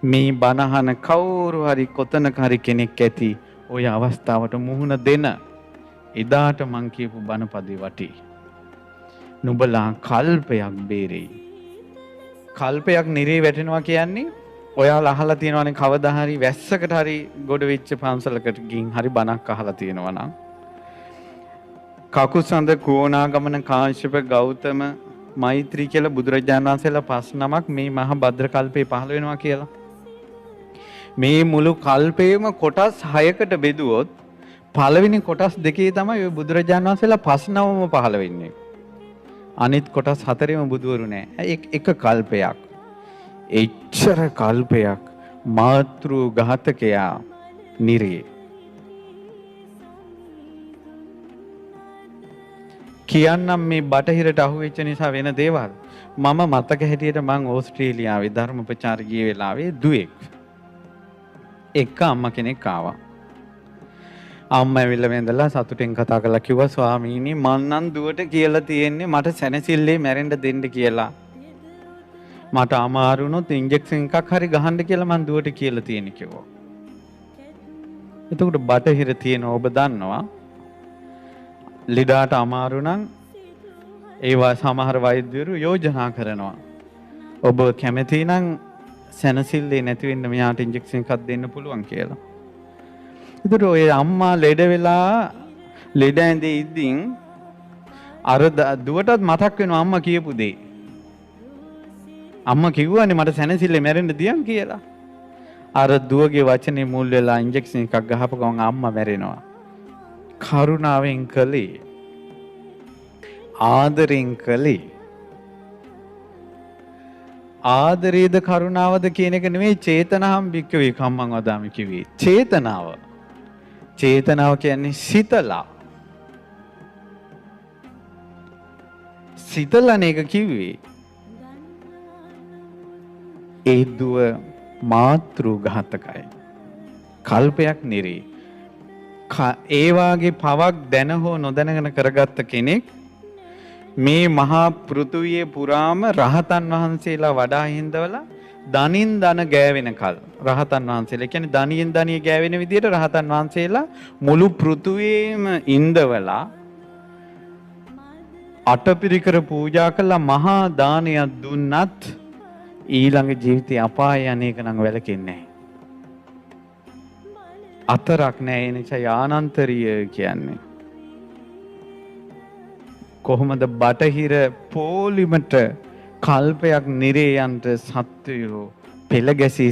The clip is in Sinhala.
මේ බණහන කවුරු හරි කොතනක හරි කෙනෙක් ඇති ওই අවස්ථාවට මුහුණ දෙන එදාට මං කියපු බණපදේ වටි. නුඹලා කල්පයක් බේරෙයි. කල්පයක් නිරේ වැටෙනවා කියන්නේ ඔයාලා අහලා තියෙනවනේ කවදා හරි වැස්සකට හරි ගොඩ වෙච්ච පන්සලකට ගින් හරි බණක් අහලා තියෙනවා නම් කකුසඳ කෝණාගමන කාශ්‍යප ගෞතම මෛත්‍රී කියලා බුදුරජාණන් වහන්සේලා 5 නමක් මේ මහා භද්‍ර කල්පේ පහළ වෙනවා කියලා. මේ මුළු කල්පේම කොටස් 6කට බෙදුවොත් පළවෙනි කොටස් දෙකේ තමයි ඔය බුදුරජාණන් වහන්සේලා 5 නමම පහළ වෙන්නේ. අනිත් කොටස් 4ෙම බුදුවරු නෑ. එක කල්පයක්. එච්චර කල්පයක් මාතෘ ඝාතකයා නිරේ. කියන්නම් මේ බටහිරට අහුවෙච්ච නිසා වෙන දේවල්. මම මතක හැටියට මං ඕස්ට්‍රේලියාවේ ධර්ම ප්‍රචාර ගිය වෙලාවේ දුවෙක්. එක අම්මා කෙනෙක් ආවා. අම්මා ඇවිල්ලා වැඳලා සතුටෙන් කතා කරලා කිව්වා ස්වාමීනි මං නම් දුවට කියලා තියෙන්නේ මට සැනසෙල්ලේ මැරෙන්න දෙන්න කියලා. මට අමාරු වුණොත් ඉන්ජෙක්ෂන් එකක් හරි ගහන්න කියලා මං දුවට කියලා තියෙන්නේ කිව්වා. එතකොට බටහිර තියෙන ඔබ දන්නවා ලෙඩාට අමාරු නම් ඒවා සමහර වෛද්‍යවරු යෝජනා කරනවා. ඔබ කැමති නම් සැනසෙල්ලේ නැති වෙන්න මෙයාට ඉන්ජෙක්ෂන් එකක් දෙන්න පුළුවන් කියලා. ඒතර ඔය අම්මා ලෙඩ වෙලා ලෙඩ ඇඳේ ඉඳින් අර දුවටත් මතක් වෙනවා අම්මා කියපු දේ. අම්මා කිව්වනේ මට සැනසෙල්ලේ මැරෙන්න දියන් කියලා. අර දුවගේ වචනේ මුල් වෙලා ඉන්ජෙක්ෂන් එකක් ගහපු ගමන් අම්මා මැරෙනවා. කරුණාවෙන් කළේ ආදරෙන් කළේ ආදරේද කරුණාවද කියන එක නෙමෙයි චේතනාම් භික්ඛවේ කම්මං වදාමි කිව්වේ. චේතනාව කියන්නේ සිතලන එක කිව්වේ. ඒ දුව මාතෘ ඝාතකයි. කල්පයක් නිරේ. ඒ වාගේ පවක් දැන හෝ නොදැනගෙන කරගත්ත කෙනෙක් මේ මහා පෘථුවියේ පුරාම රහතන් වහන්සේලා වඩා හිඳවලා දනින් දන ගෑවෙන කල් රහතන් වහන්සේලා කියන්නේ දනියෙන් දනිය ගෑවෙන විදිහට රහතන් වහන්සේලා මුළු පෘථුවියේම ඉඳවලා අටපිරිකර පූජා කළා මහා දානයක් දුන්නත් ඊළඟ ජීවිතේ අපාය යන්නේක නම් වැළකෙන්නේ නැහැ. අතරක් නෑ. ඒ නිසා යානන්තරිය කියන්නේ කොහොමද බටහිර පොලිමට කල්පයක් නිරේ යන්ට සත්වයෝ පෙළ ගැසී